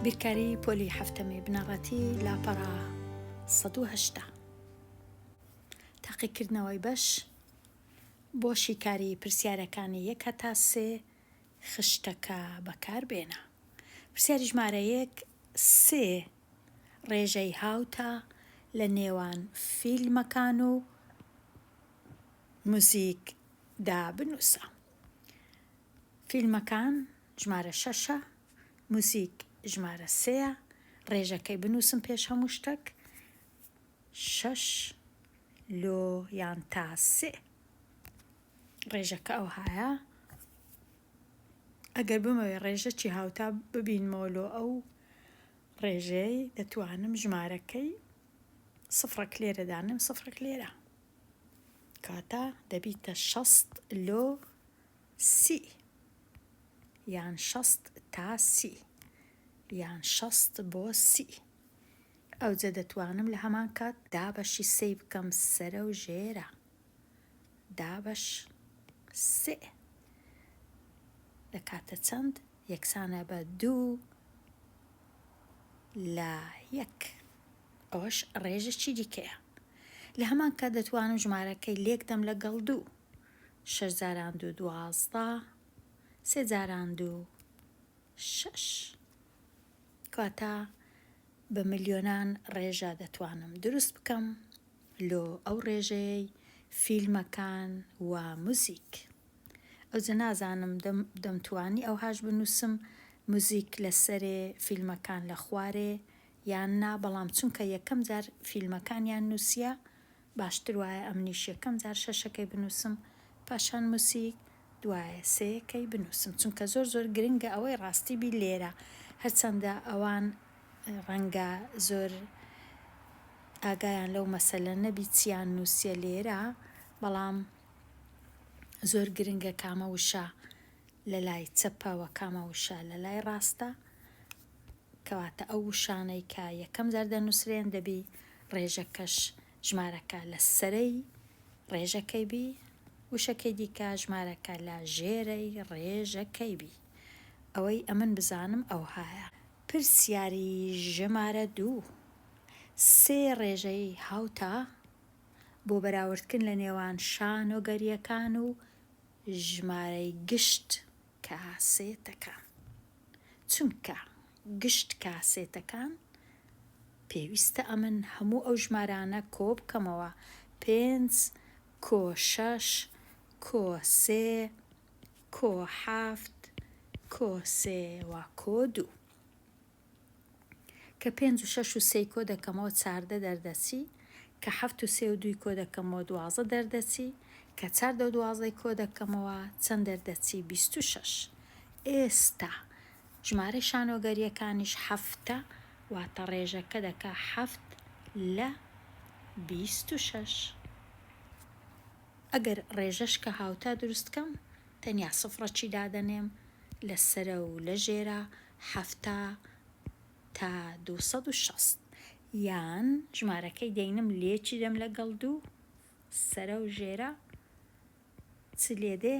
بیرکاری پۆلی هەفتەمی بنەڕەتی لاپەڕا ١٨ تاقیکردنەوەی بەش بۆ شیکاری پرسیارەکانی 1 هەتا 3 خشتەکە بەکاربێنە. پرسیاری ژمارە 1 3 ڕێژەی هاوتە لە نێوان فیلمەکان و موزیکدا بنووسە. فیلمەکان ژمارە 6، موزیک ژمارە 3، ڕێژەکەی بنووسم پێش هەموو شتێک 6 لۆ یان تا 3. ڕێژەکە ئەوهایە. ئەگەر بمەوێ ڕێژەی هاوتا ببینمەوە لۆ ئەو ڕێژەی دەتوانم ژمارەکەی سفرەک لێرە دانم سفرەک لێرە کاتە دەبیتە 6 لۆ 30 یان 6 تا 30 یان 6 بۆ 30. ئەوجە دەتوانم لە هەمان کات دابەشی 3 بکەم سەرە و ژێرە. دابەش 3 دەکاتە چەند؟ یەکسانە بە 2 لە 1. ئەوەش ڕێژێکی دیکەیە. لە هەمان کات دەتوانم ژمارەکەی لێکدەم لەگەڵ 2. 6 جاران 2 12، 3 جاران 2 6. کاتە بە ملیۆنان ڕێژە دەتوانم دروست بکەم لۆ ئەو ڕێژەی فیلمەکان و موزیک. ئەوجە نازانم دەمتوانی ئەوهاش بنووسم موزیک لەسەرێ فیلمەکان لە خوارێ یان نا، بەڵام چونکە یەکەم جار فیلمەکانیان نووسیە باشتر وایە ئەمنیش یەکەم جار 6ەکەی بنووسم پاشان موسیک دوایە 3ەکەی بنووسم، چونکە زۆر گرنگە ئەوەی ڕاستی بی لێرە. هەرچەندە ئەوان ڕەنگە زۆر ئاگایان لەو مەسەلە نەبی چیان نووسیە لێرە، بەڵام زۆر گرنگە کامە وشە لە لای چەپەوە کامە وشە لە لای ڕاستە. کەواتە ئەو وشانەی کە یەکەم جار دەنووسرێن دەبی ڕێژەکەش ژمارەکە لە سەرەی ڕێژەکەی بی، وشەکەی دیکە ژمارەکە لە ژێرەی ڕێژەکەی بی. ئەوەی ئەمن بزانم ئەوهایە. پرسیاری ژمارە 2 3 ڕێژەی هاوتە بۆ بەراوردکردن لە نێوان شانۆگەریەکان و ژمارەی گشت کاسێتەکان. چونکە گشت کاسێتەکان پێویستە ئەمن هەموو ئەو ژمارانە کۆ بکەمەوە 5 کۆ 6 کۆ 3 کۆ 7 کۆ 3 و کۆ 2. کە 5 و 6 و 3 کۆ دەکەمەوە 14 دەردەچی، کە 7 و 3 و 2 کۆ دەکەمەوە 12 دەردەچی، کە 4 و 12 کۆ دەکەمەوە چەند دەردەچی 26. ئێستا ژمارەی شانۆگەریەکانیش 7ە، واتە ڕێژەکە دەکا 7 لە 26. ئەگەر ڕێژەش کە هاوتا دروستکەم تەنیا سفرەکی دادەنێم لە سەرە و لە ژێرە 7 تا 260 یان ژمارەکەی دەینم لێکی دەم لەگەڵ 2 سەرە و ژێرە چ لێدێ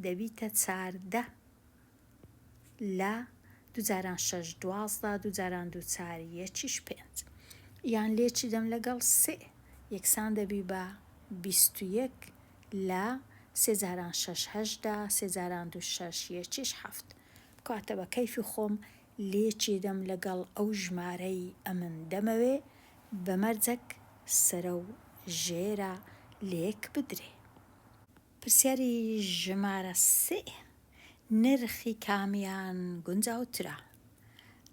دەبیتە 14 لە 2 جاران 6 12 2 جاران 2 4 1 5 یان لێکی دەم لەگەڵ 3 یەکسان دەبی بە 21 لە 3 جاران 6 18 3 جاران 2 6 1 7. کاتە بە کەیفی خۆم لێکی دەم لەگەڵ ئەو ژمارەی ئەمن دەمەوێ بەمەرجەک سەرە و ژێرە لێک بدرێ. پرسیاری ژمارە 3 نرخی کامیان گونجاوترە؟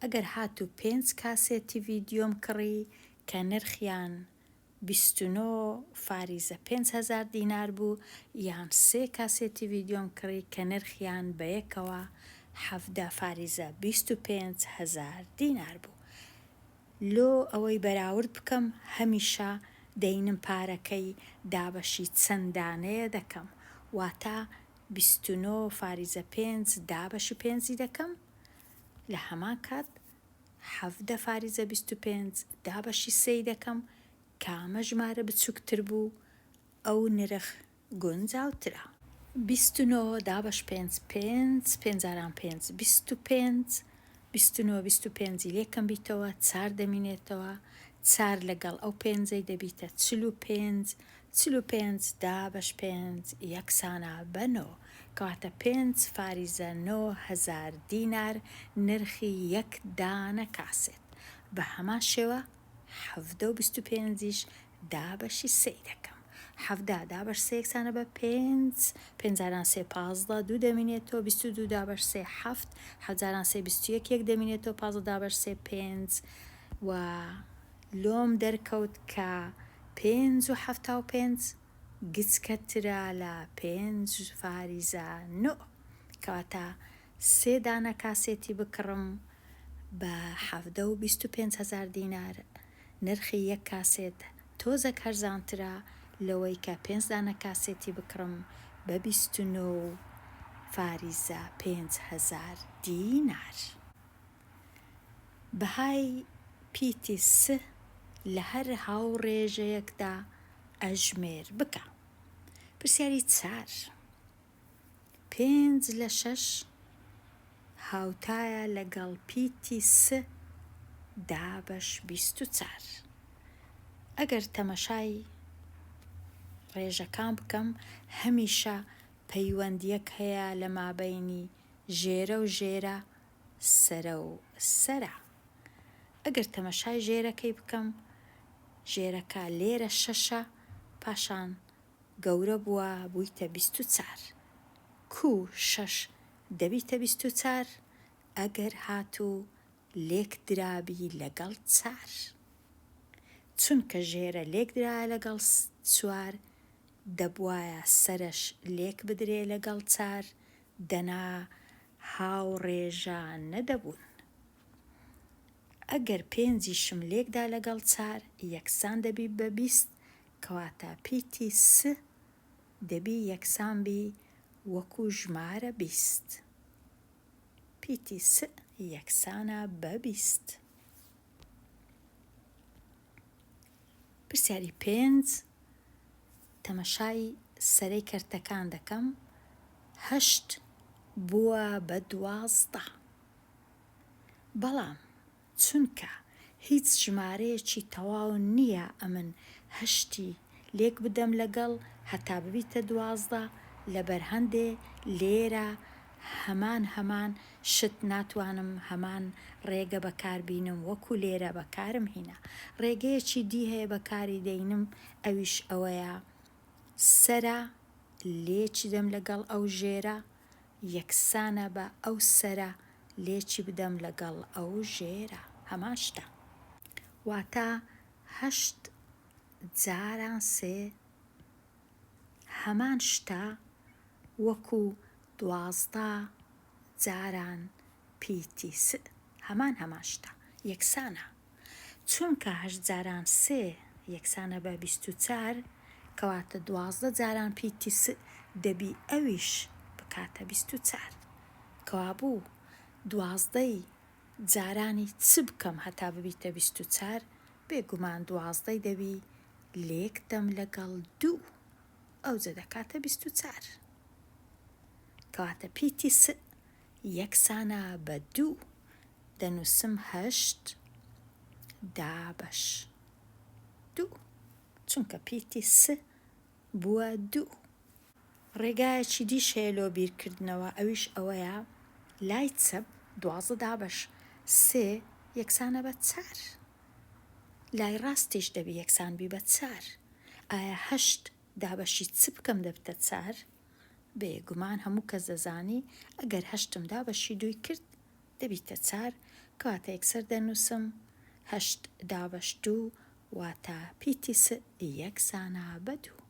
ئەگەر هاتوو 5 کاسێتی ڤیدیۆم کڕی کە نرخیان 29 فاریزە 5,000 دینار بوو، یان 3 کاسێتی ڤیدیۆم کڕی کە نرخیان بە یەکەوە 17 فاریزە 25,000 دینار بوو. لۆ ئەوەی بەراورد بکەم هەمیشە دەینم پارەکەی دابەشی چەندانەیە دەکەم، واتە 29 فاریزە 5 دابەشی 5 دەکەم، لە هەمان کات 17 فاریزە 25 دابەشی 3 دەکەم. کامە ژمارە بچووکتر بوو ئەو نرخ گونجاوترە. 29 دابەش 5 5 5 جاران 5 25 29 25 لێکم بیتەوە 4 دەمینێتەوە 4 لەگەڵ ئەو پێنجەی دەبیتە 45 45 دابەش 5 یەکسانە بە 9 کەواتە 5 فاریزە 9,000 دینار نرخی یەک دانە کاسێت. بە هەمان شێوە 7 دابەشی 3 دەکەم. 7 دابەش 3 یەکسانە بە 5 5 3 15 2 دەمینێتەوە 22 دابەش 3 7 7 3 21 1 دەمینێتەوە 15 دابەش 3 5 و لۆم دەرکەوت کە 5 و 75 گچکەترا لە 5 فاریزە 9 کەواتە 3 دانە کاسێتی بکڕم بە 7,25,000 دینار نرخی یەک کاسێت تۆزە هەرزانترە لەوەی کە 5 دانە کاسێتی بکڕم بە 29 فاریزە 5,000 دینار. بەهای پیتی س لە هەر هاوڕێژەیەکدا ئەژمێر بکە. پرسیاری 4 5 لە 6 هاوتایە لەگەڵ پیتی س دابەش 24. ئەگەر تەمەشای ڕێژەکان بکەم هەمیشە پەیوەندیەک هەیە لە مابەینی ژێرە و ژێرە سەرە و سەرە. ئەگەر تەمەشای ژێرەکەی بکەم ژێرەکە لێرە 6 پاشان گەورە بووە بوویتە 24 کو 6 دەبیتە 24 ئەگەر هاتوو لێک درابی لەگەڵ 4 چونکە ژێرە لێک درایە لەگەڵ 4 دەبوایە سەرش لێک بدرێ لەگەڵ 4 دەنا هاوڕێژە نەدەبوون. ئەگەر 5 لێکدا لەگەڵ 4 یەکسان دەبی بە 20 کەواتە پیتی س دەبی یەکسان بی وەکو ژمارە 20 پیتی س یەکسانە بە 20. پرسیاری 5 تەمەشای سەرەی کەرتەکان دەکەم 8 بووە بە 12 بەڵام چونکە هیچ ژمارەیەکی تەواو نییە ئەمن 8 لێک بدەم لەگەڵ هەتا ببیتە 12 لەبەر هەندێ لێرە هەمان شت ناتوانم هەمان ڕێگە بەکاربینم وەکو لێرە بەکارم هێنا. ڕێگەیەکی دی هەیە بەکاری دەینم ئەویش ئەوەیە سەرە لێکی دەم لەگەڵ ئەو ژێرە یەکسانە بە ئەو سەرە لێکی بدەم لەگەڵ ئەو ژێرە هەمان شتە. واتە 8 جاران 3 هەمان شتە وەکو 12 جاران پیتی س هەمان شتە یەکسانە. چونکە 8 جاران 3 یەکسانە بە 24 کەواتە 12 جاران پیتی س دەبی ئەویش بکاتە 24 کەوابوو 12 جارانی چ بکەم هەتا ببیتە 24 بێگومان 12 دەبی لێکدەم لەگەڵ 2 ئەوجە دەکاتە 24 کەواتە پیتی س یەکسانە بە 2 دەنووسم 8 دابەش 2 چونکە پیتی س بووە 2. ڕێگایەکی دیش هەیە لۆ بیرکردنەوە ئەویش ئەوەیە لای چەپ 12 دابەش 3 یەکسانە بە 4 لای ڕاستیش دەبی یەکسان بی بە 4 ئایا 8 دابەشی چ بکەم دەبتە 4 بێگومان هەموو کەس دەزانی ئەگەر 8 دابەشی 2 کرد دەبیتە 4 کەواتە یەکسەر دەنووسم 8 دابەش 2 واتە پیتی س یەکسانە بە 2.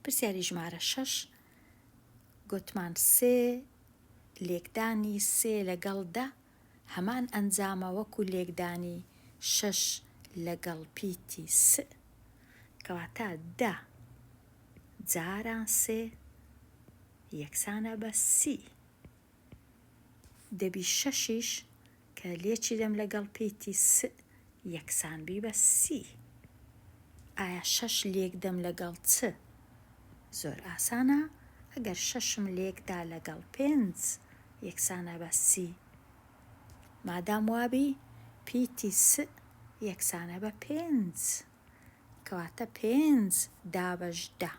پرسیاری ژمارە 6 گوتمان 3 لێکدانی 3 لەگەڵ 10 هەمان ئەنجامە وەکو لێکدانی 6 لەگەڵ پیتی س کەواتە 10 جاران 3 یەکسانە بە 30 دەبی 6 کە لێکی دەم لەگەڵ پیتی س یەکسان بی بە 30 ئایا 6 لێک دەم لەگەڵ چ؟ زۆر ئاسانە ئەگەر 6 لێکدا لەگەڵ 5 یەکسانە بە سی. مادام وابی پیتی س یەکسانە بە پێنج، کەواتە پێنج دابەش دە.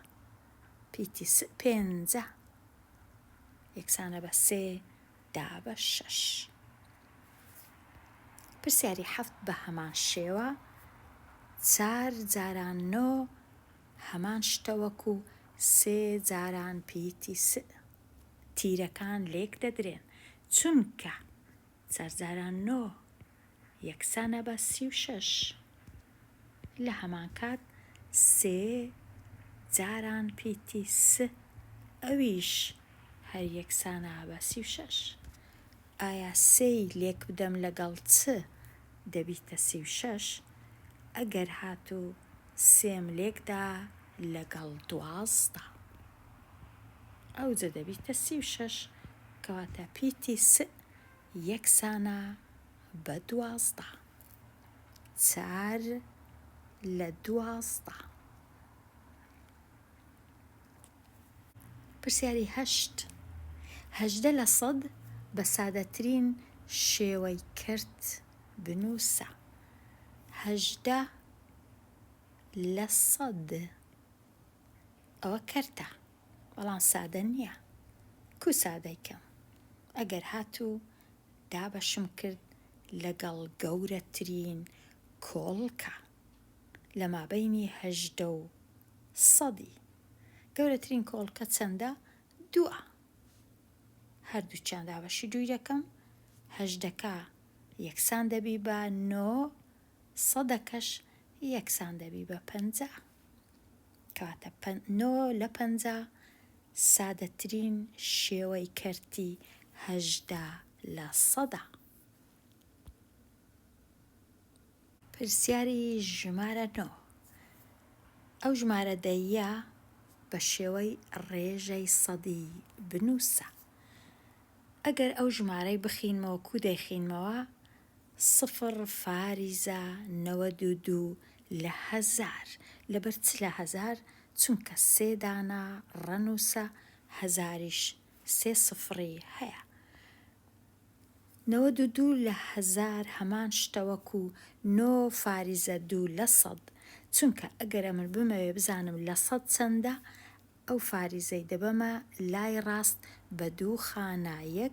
پیتی س پێنجە یەکسانە بە سێ دابەش شەش. پرسیاری حەفت بە هەمان شێوە چار جاران نۆ هەمان شتە وەکو سێ جاران پیتی س. تیرەکان لێک دەدرێن چونکە چار جاران نۆ یەکسانە بە 36. لە هەمان کات سێ جاران پیتی س ئەویش هەر یەکسانە بە 36. ئایا سێی لێک بدەم لەگەڵ چ دەبیتە 36؟ ئەگەر هاتوو سێم لێکدا لەگەڵ 12 ئەوجە دەبیتە 36، کەواتە پیتی س یەکسانە بە 12. چار لە 12. پرسیاری هەشت. هەژدە لە سەد بە سادەترین شێوەی کرد بنووسە. هەژدە لە سەد ئەوە کەرتە بەڵام سادە نییە. کو سادەیکەم؟ ئەگەر هاتوو دابەشم کرد لەگەڵ گەورەترین کۆڵکە لە مابەینی هەژدە و سەدی. گەورەترین کۆڵکە چەندە؟ 2. هەردووچیان دابەشی 2 دەکەم. هەژدەکە یەکسان دەبی بە 9، سەدەکەش یەکسان دەبی بە 50. کەواتە 9 لە 50 سادەترین شێوەی کەرتی هەژدە لە سەدە. پرسیاری ژمارە 9. ئەو ژمارە دەیە بە شێوەی ڕێژەی سەدی بنووسە. ئەگەر ئەو ژمارەی بخینمەوە کو دەیخینمەوە 0.92 لە 1000 لەبەر چ لە 1000؟ چونکە سێ دانە ڕەنووسە، 1000یش سێ سفری هەیە. 92 لە 1000 هەمان شتە وەکو 9.2 لە 100، چونکە ئەگەر ئەمن بمەوێ بزانم لە 100 چەندە ئەو فاریزەی دەبەمە لای ڕاست بە 2 خانە 1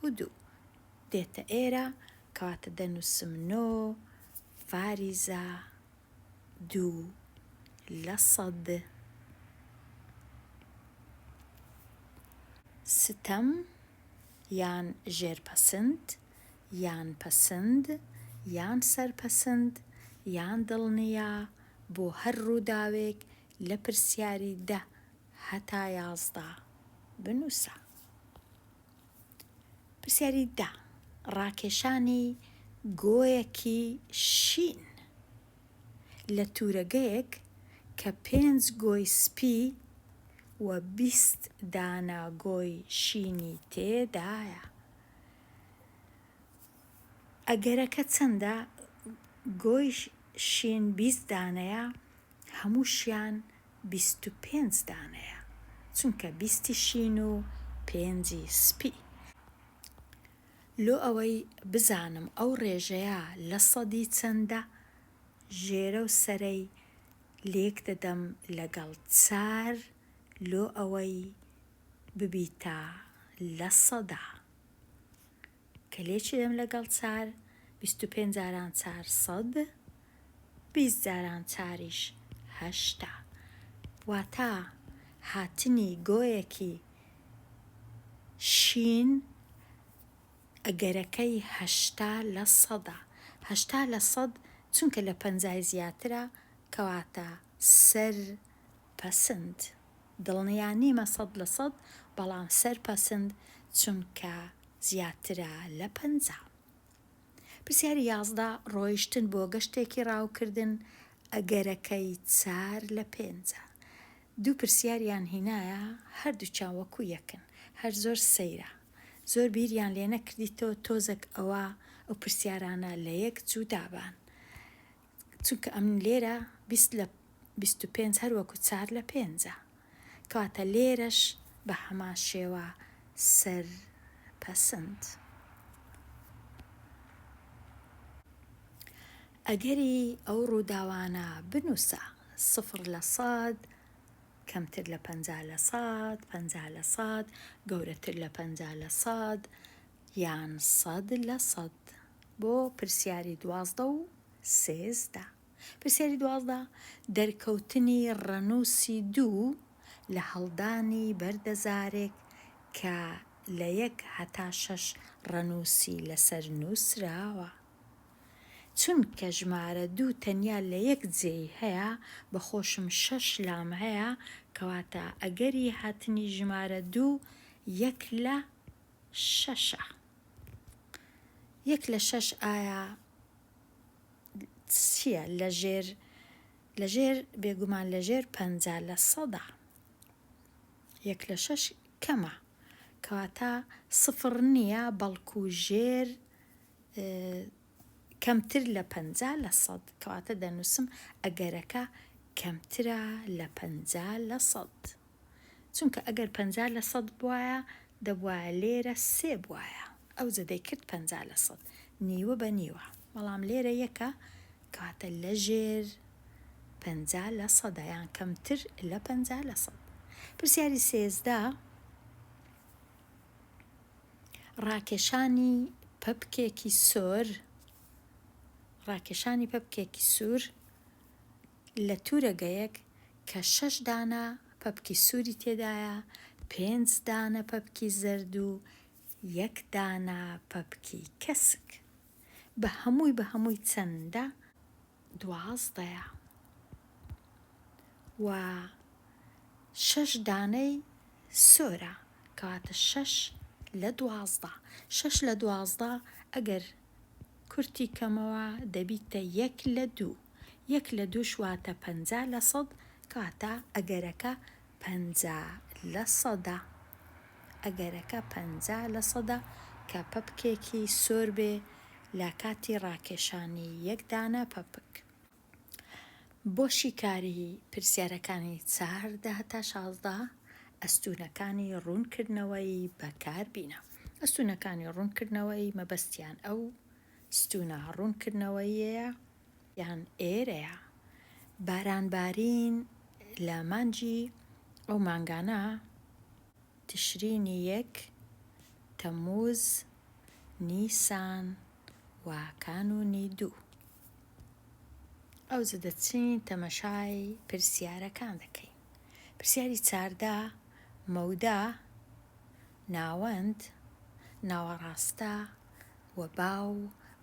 و 2 دێتە ئێرە، کەواتە دەنووسم 9.2 لە 100. ستەم یان ژێرپەسند یان پەسند یان سەرپەسند یان دڵنیا بۆ هەر ڕووداوێک لە پرسیاری 10 هەتا 11 بنووسە. پرسیاری 10. ڕاکێشانی گۆیەکی شین لە تورەگەیەک کە 5 گۆی سپی و 20 دانە گۆی شینی تێدایە. ئەگەرەکە چەندە؟ گۆی شین 20 دانەیە، هەمووشیان 25 دانەیە، چونکە 20 شین و 5 سپی. لۆ ئەوەی بزانم ئەو ڕێژەیە لە سەدی چەندە، ژێرە و سەرەی لێک دەدەم لەگەڵ 4 لۆ ئەوەی ببیتە لە سەدا. کە لێکی دەم لەگەڵ 4 25 جاران 4 100، 20 جاران 4یش 8. واتە هاتنی گۆیەکی شین ئەگەرەکەی 8 لە 100. 8 لە 100 چونکە لە 50 زیاترە، کەواتە سەرپەسند. دڵنیا نیمە 100 لە 100، بەڵام سەرپەسند چونکە زیاترە لە 50. پرسیاری 11. ڕۆیشتن بۆ گەشتێکی ڕاوکردن ئەگەرەکەی 4 لە 5. دوو پرسیاریان هینایە، هەردووچیان وەکو یەکن، هەر زۆر سەیرە، زۆر بیریان لێ نەکردیتەوە تۆزێک ئەوە ئەو پرسیارانە لە یەک جوودابان، چونکە ئەم لێرە 20 لە 25 هەر وەکو 4 لە 5، کەواتە لێرەش بە هەمان شێوە سەر پەسەند. ئەگەری ئەو ڕووداوانە بنووسە 0% کەمتر لە 50%، 50% گەورەتر لە 50% یان 100%. بۆ پرسیاری 12 و 13. پرسیاری 12 دەرکەوتنی ڕەنووسی 2 لە هەڵدانی بەردەزارێک کە لە 1 هەتا 6 ڕەنووسی لەسەر نووسراوە. چونکە ژمارە 2 تەنیا لە 1 جێی هەیە، بەخۆشم 6 لام هەیە، کەواتە ئەگەری هاتنی ژمارە 2 1/6. 1/6 ئایا چییە؟ لەژێر بێگومان لەژێر 50%. 1/6 کەمە، کەواتە 0 نییە، بەڵکو ژێر کەمتر لە 50%. کەواتە دەنووسم ئەگەرەکە کەمترە لە 50%. چونکە ئەگەر 50% بوایە دەبوایە لێرە 3 بوایە، ئەو زەدەی کرد 50%، نیوە بە نیوە. بەڵام لێرە یەکە، کەواتە لە ژێر 50% یان کەمتر لە 50%. پرسیاری 13 ڕاکێشانی پەپکێکی سۆر لە تورەگەیەک کە 6 دانە پەپکی سووری تێدایە، 5 دانە پەپکی زەرد و 1 دانە پەپکی کەسک. بە هەمووی چەندە؟ 12. و 6 دانەی سۆرە، کەواتە 6 لە 12. 6 لە 12 ئەگەر کورتی کەمەوە دەبیتە 1/2. 1/2 واتە 50%، کەواتە ئەگەرەکە 50%. ئەگەرەکە 50% کە پەپکێکی سۆر بێ لە کاتی ڕاکێشانی 1 دانە پەپک. بۆ شیکاری پرسیارەکانی 4 هەتا 16 ئەستوونەکانی ڕوونکردنەوەی بەکاربینە. ئەستوونەکانی ڕوونکردنەوەی مەبەستیان ئەو ستونە ڕوونکردنەوەیە یان ئێرەیە. بارانبارین لە مانجی ئەو مانگانە تشرینی 1، تەمووز، نیسان و کانوونی 2. ئەو دەچین تەمەشای پرسیارەکان دەکەین. پرسیاری 14 مەودە، ناوەند، ناوەڕاستە و باو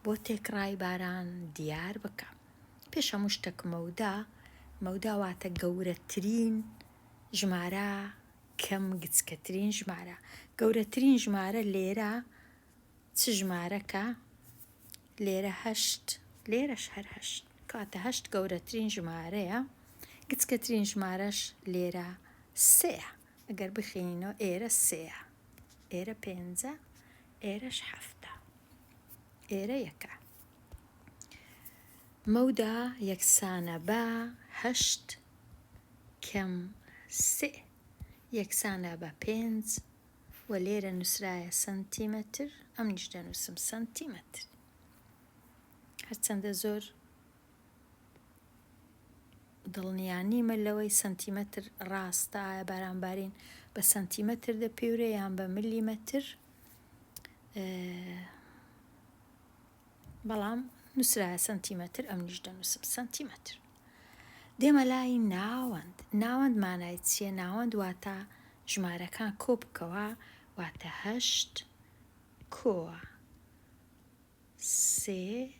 بۆ تێکڕای باران دیار بکە. پێش هەموو شتێک مەودە واتە گەورەترین ژمارە، کەم گچکەترین ژمارە. گەورەترین ژمارە لێرە چ ژمارەکە؟ لێرە 8، لێرەش هەر 8، کاتە 8 گەورەترین ژمارەیە. گچکەترین ژمارەش لێرە 3. ئەگەر بخینەوە ئێرە 3، ئێرە 5، ئێرەش 7، ئێرە 1. مەودە یەکسانە بە 8 کەم 3 یەکسانە بە 5 و لێرە نووسرایە سنتیمەتر، ئەمنیش دەنووسم سنتیمەتر. هەرچەندە زۆر دڵنیانیمە لەوەی سنتیمەتر ڕاستە، بارانبارین بە سنتیمەتر دەپێورێ یان بە میلیمەتر، بەڵام نووسرایە سنتیمەتر، ئەمنیش دەنووسم سنتیمەتر. دێمە لای ناوەند. ناوەند مانای چییە؟ ناوەند واتە ژمارەکان کۆ بکەوە، واتە 8 کۆ 3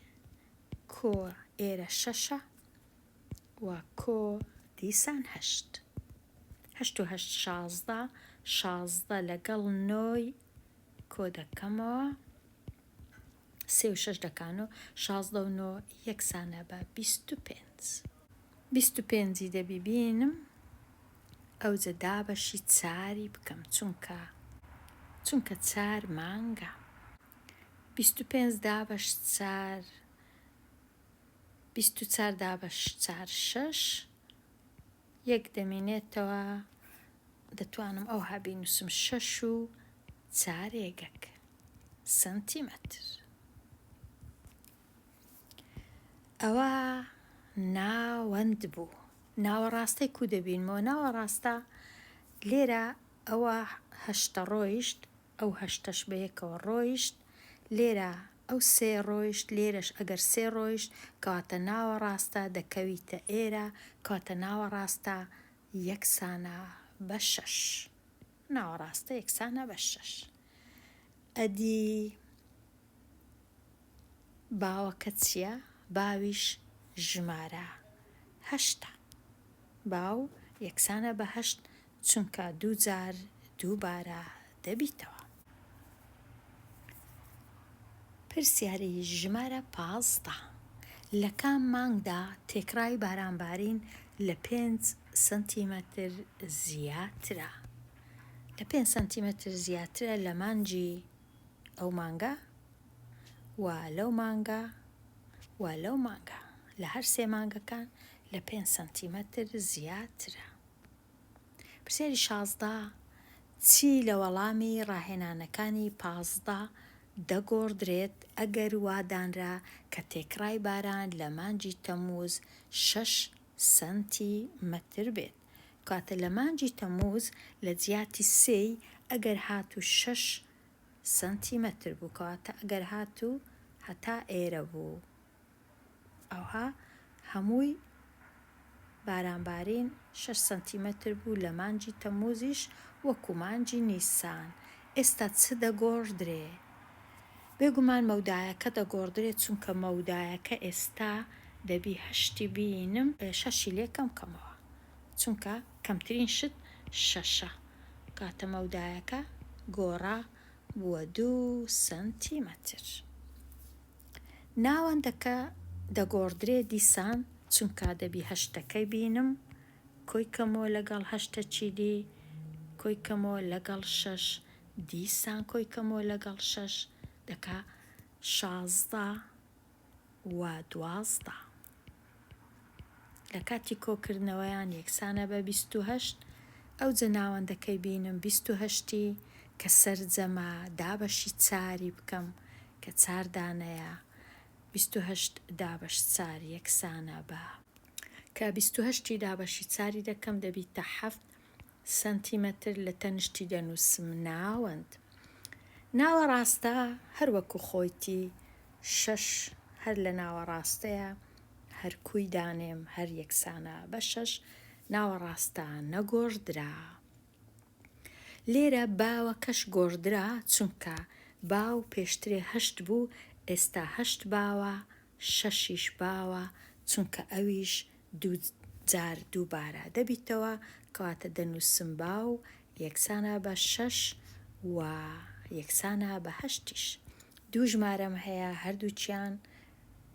کۆ ئێرە 6 و کۆ دیسان 8. 8 و 8 16، 16 لەگەڵ 9 کۆ دەکەمەوە، 3 و 6 دەکانەوە، 16 و 9 یەکسانە بە 25. 25 دەبینم ئەوجە دابەشی 4 بکەم، چونکە 4 مانگە. 25 دابەش 4، 24 دابەش 4 6، 1 دەمێنێتەوە، دەتوانم ئەو هابینووسم 6 و 4 1. سنتیمەتر. ئەوە ناوەند بوو. ناوەڕاستەی کو دەبینەوە؟ ناوەڕاستە لێرە ئەوە هەشتە ڕۆیشت، ئەو هەشتەش بە یەکەوە ڕۆیشت، لێرە ئەو سێ ڕۆیشت، لێرەش ئەگەر سێ ڕۆیشت کەواتە ناوەڕاستە دەکەویتە ئێرە، کەواتە ناوەڕاستە یەکسانە بە 6. ناوەڕاستە یەکسانە بە 6. ئەدی باوەکە چییە؟ باویش ژمارە 8. باو یەکسانە بە 8 چونکە 2 جار دووبارە دەبیتەوە. پرسیاری ژمارە 15. لە کام مانگدا تێکڕای بارانبارین لە 5 سنتیمەتر زیاترە؟ لە 5 سنتیمەتر زیاترە لە مانگی ئەو مانگە، و لەو مانگە، و لەو مانگە. لە هەر سێ مانگەکان لە 5 سنتیمەتر زیاترە. پرسیاری 16. چی لە وەڵامی ڕاهێنانەکانی 15 دەگۆڕدرێت ئەگەر وادانرا کە تێکڕای باران لە مانگی تەمووز 6 سنتیمەتر بێت؟ کاتە لە مانگی تەمووز لە جیاتی سێی ئەگەر هاتوو 6 سنتیمەتر بوو، کەواتە ئەگەر هاتوو هەتا ئێرە بوو. ئەوها هەمووی بارانبارین 6 سنتیمەتر بوو لە مانگی تەمووزیش وەکو مانگی نیسان. ئێستا چ دەگۆڕدرێ؟ بێگومان مەودایەکە دەگۆڕدرێت چونکە مەودایەکە ئێستا دەبی 8 بینم 6 لێکەم کەمەوە، چونکە کەمترین شت 6ە، کاتە مەودایەکە گۆڕا بووە 2 سنتیمەتر. ناوەندەکە دەگۆڕدرێت دیسان چونکە دەبی 8ەکەی بینم، کۆی کەمەوە لەگەڵ 8 چیدی، کۆی کەمەوە لەگەڵ 6 دیسان کۆی کەمەوە لەگەڵ 6 دەکا 16 و 12. لە کاتی کۆکردنەوەیان یەکسانە بە 28. ئەو جە ناوەندەکەی بینم 28 کە سەرجەمە دابەشی 4 بکەم کە 4 دانەیە، 28 دابەش 4 یەکسانە بە، کە 28 دابەشی 4 دەکەم دەبیتە 7 سنتیمەتر لە تەنشتی دەنووسم ناوەند. ناوەڕاستە هەر وەکو خۆیتی 6 هەر لە ناوەڕاستەیە، هەر کوی دانێم هەر یەکسانە بە 6. ناوەڕاستە نەگۆڕدرا. لێرە باوەکەش گۆڕدرا چونکە باو پێشترێ 8 بوو، ئێستا 8 باوە 6ش باوە چونکە ئەویش 2 جار دووبارە دەبیتەوە، کەواتە دەنووسم باو یەکسانە بە 6 و یەکسانە بە 8ش. 2 ژمارەم هەیە هەردووچیان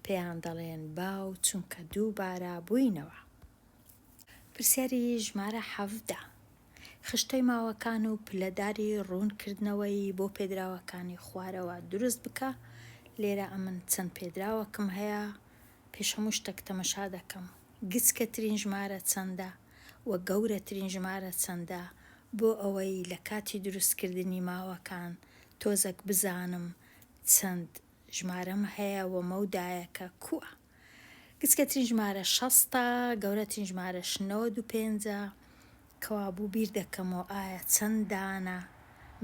پێیان دەڵێن باو چونکە دووبارە بووینەوە. پرسیاری ژمارە 17. خشتەی ماوەکان و پلەداری ڕوونکردنەوەی بۆ پێدراوەکانی خوارەوە دروست بکە. لێرە ئەمن چەند پێدراوەکم هەیە، پێش هەموو شتێک تەمەشا دەکەم گچکەترین ژمارە چەندە و گەورەترین ژمارە چەندە بۆ ئەوەی لە کاتی دروستکردنی ماوەکان تۆزێک بزانم چەند ژمارەم هەیە و مەودایەکە کووە. گچکەترین ژمارە 60، گەورەترین ژمارەش 95. کەوا بوو بیر دەکەمەوە ئایا چەند دانە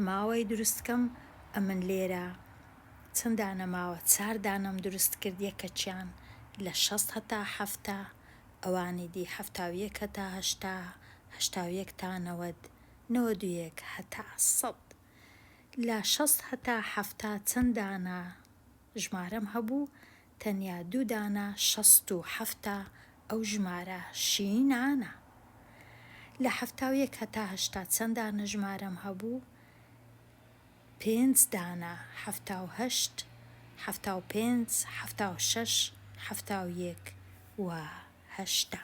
ماوەی دروستکەم. ئەمن لێرە چەند دانە ماوە؟ 4 دانەم دروست کرد، یەکەچیان لە 60 هەتا 7، ئەوانی دی 71 هەتا 80، 81 تا 90، 91 هەتا 100. لە 60 هەتا 70 چەند دانە ژمارەم هەبوو؟ تەنیا 2 دانە 67، ئەو ژمارە شینانە. لە 71 هەتا 80 چەند دانە ژمارەم هەبوو؟ 5 دانە 78، 75، 76، 71 و 80.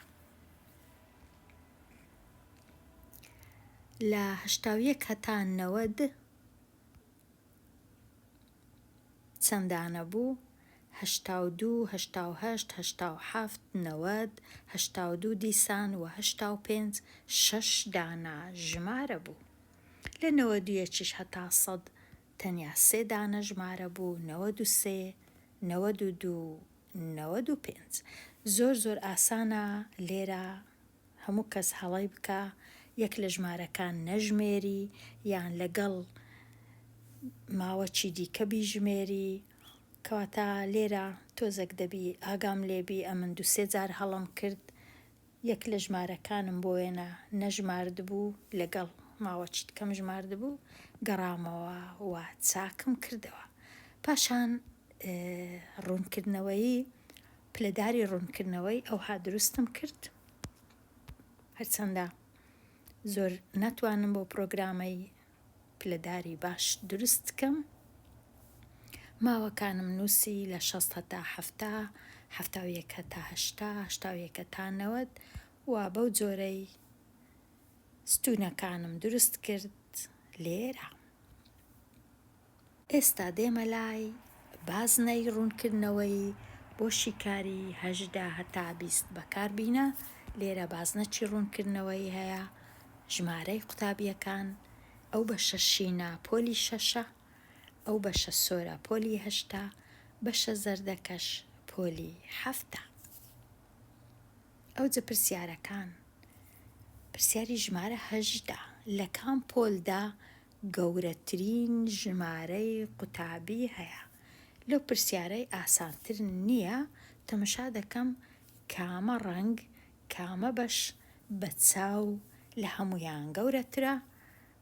لە 81 هەتا 90 چەند دانە بوو؟ 82، 88، 87، 90، 82 دیسان و 85 6 دانە ژمارە بوو. لە 91 هەتا 100 تەنیا 3 دانە ژمارە بوو 93 92 95. زۆر ئاسانە لێرە هەموو کەس هەڵەی بکە یەک لە ژمارەکان نەژمێری یان لەگەڵ ماوەچی دیکە بیژمێری، کەواتە لێرە تۆزێک دەبی ئاگام لێبی ئەمن 2-3 جار هەڵم کرد یەک لە ژمارەکانم بۆ وێنە نەژماردبوو لەگەڵ ماوەچی دیکەم ژماردبوو گەڕامەوە و چاکم کردەوە. پاشان ڕوونکردنەوەی پلەداری ڕوونکردنەوەی ئەوها دروستم کرد، هەرچەندە زۆر ناتوانم بۆ پرۆگرامەی پلەداری باش دروست بکەم. ماوەکانم نووسی لە 60 تا 70 71 تا 80 81 تا 90 و بەو جۆرەی ستونەکانم دروست کرد لێرە. ئێستا دێمە لای بازنەی ڕوونکردنەوەی بۆ شیکاری 18 هەتا 20 بەکاربینە. لێرە بازنەکی ڕوونکردنەوەی هەیە، ژمارەی قوتابیەکان، ئەو بەشە شینە پۆلی 6، ئەو بەشە سۆرە پۆلی 8، بەشە زەردەکەش پۆلی 7. ئەو جە پرسیارەکان، پرسیاری ژمارە 18 لە کام پۆلدا گەورەترین ژمارەی قوتابی هەیە؟ لەو پرسیارەی ئاسانتر نییە، تەمەشا دەکەم کامە ڕەنگ کامە بەش بە چاو لە هەمویان گەورەترە،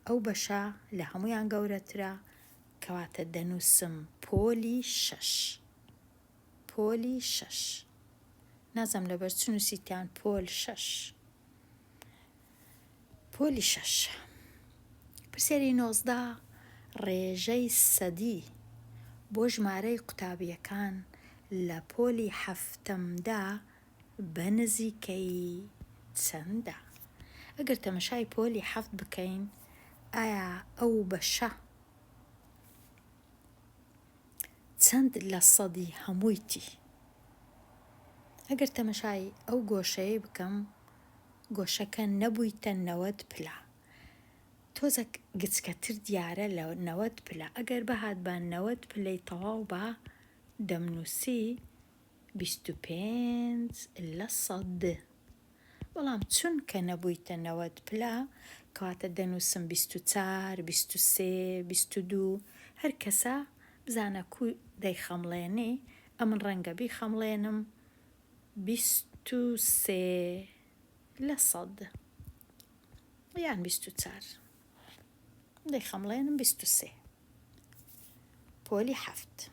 ئەو بەشە لە هەمویان گەورەترە، کەواتە دەنووسم پۆلی 6. پۆلی 6 نازەم لەبەر چ نووسیتیان پۆل 6. پۆلی 6. پرسیاری 19 ڕێژەی سەدی بۆ ژمارەی قوتابیەکان لە پۆلی 7دا بە نزیکەی چەندە؟ ئەگەر تەمەشای پۆلی 7 بکەین، ئایا ئەو بەشە چەند لە سەدی هەموویتی؟ ئەگەر تەمەشای ئەو گۆشەیە بکەم، گۆشەکە نەبوویتە 90 پلە، تۆزێک گچکەتر دیارە لە 90 پلە. ئەگەر بەهات بە 90 پلەی تەواو بە دەمنووسی 25 لە 100. بەڵام چونکە نەبوویتە 90 پلە، کەواتە دەنووسم 24 23 22. هەر کەسە بزانە کو دەیخەمڵێنێ، ئەمن ڕەنگە بیخەمڵێنم 23 لە 100 یان 24 دەیخەمڵێنم 23. پۆلی 7.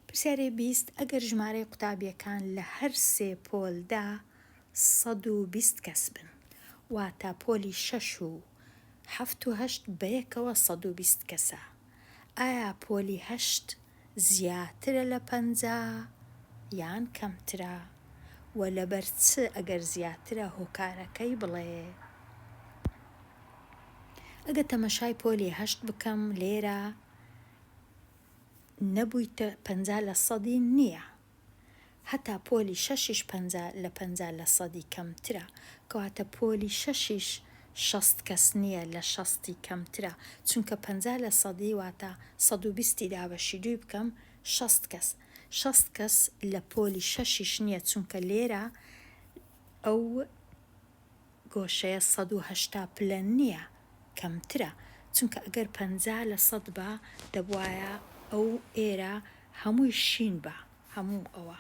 پرسیاری 20 ئەگەر ژمارەی قوتابیەکان لە هەر 3 پۆلدا 120 کەس بن، واتە پۆلی 6 و 7 و 8 بەیەکەوە 120 کەسە، ئایا پۆلی 8 زیاترە لە 50 یان کەمترە؟ و لەبەر چ ئەگەر زیاترە هۆکارەکەی بڵێ؟ ئەگە تەمەشای پۆلی 8 بکەم، لێرە نەبوویتە 50 لە 100 نییە، هەتا پۆلی 6ش 50 لە 50 لە 100 کەمترە، کەواتە پۆلی 6ش 60 کەس نییە لە 60 کەمترە، چونکە 50 لە 100 واتە 120 دابەشی 2 بکەم 60 کەس. 60 کەس لە پۆلی 6ش نییە، چونکە لێرە ئەو گۆشەیە 180 پلە نییە، کەمترە، چونکە ئەگەر 50 لە 100 بە دەبوایە ئەو ئێرە هەمووی شین بە هەموو ئەوە،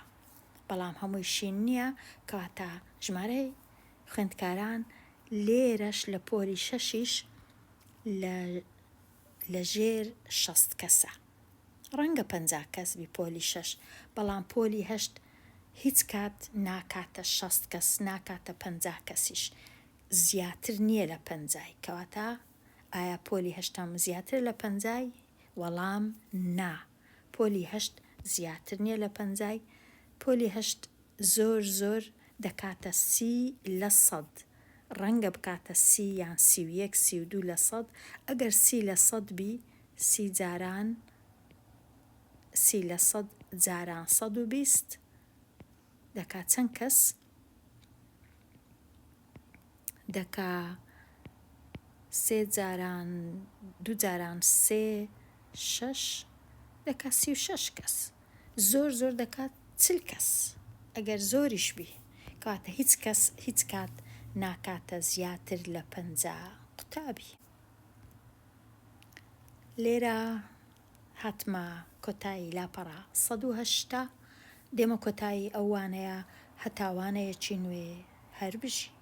بەڵام هەمووی شین نییە، کەواتە ژمارەی خوێندکاران لێرەش لە پۆلی 6ش لە ژێر 60 کەسە. ڕەنگە 50 کەس بی پۆلی 6، بەڵام پۆلی 8 هیچ کات ناکاتە 60 کەس، ناکاتە 50 کەسیش، زیاتر نییە لە 50. کەواتە ئایا پۆلی 8 زیاتر لە 50؟ وەڵام نا، پۆلی 8 زیاتر نییە لە 50. پۆلی 8 زۆر دەکاتە 30 لە 100، ڕەنگە بکاتە 30 یان 31 32 لە 100. ئەگەر 30 لە 100 بی، 30 جاران 30 لە 100 جاران 120 دەکات چەند کەس؟ دەکا 3 جاران 2 جاران 3 6 دەکات 36 کەس زۆر زۆر دەکات 40 کەس ئەگەر زۆریش بی کاتە هیچ کەس هیچ کات ناکاتە زیاتر لە 50 قوتابی. لێرە هاتمە کۆتایی لاپەڕە 180 دێمە کۆتایی ئەوانەیە هەتاوانەیەکی نوێ هەر بژی.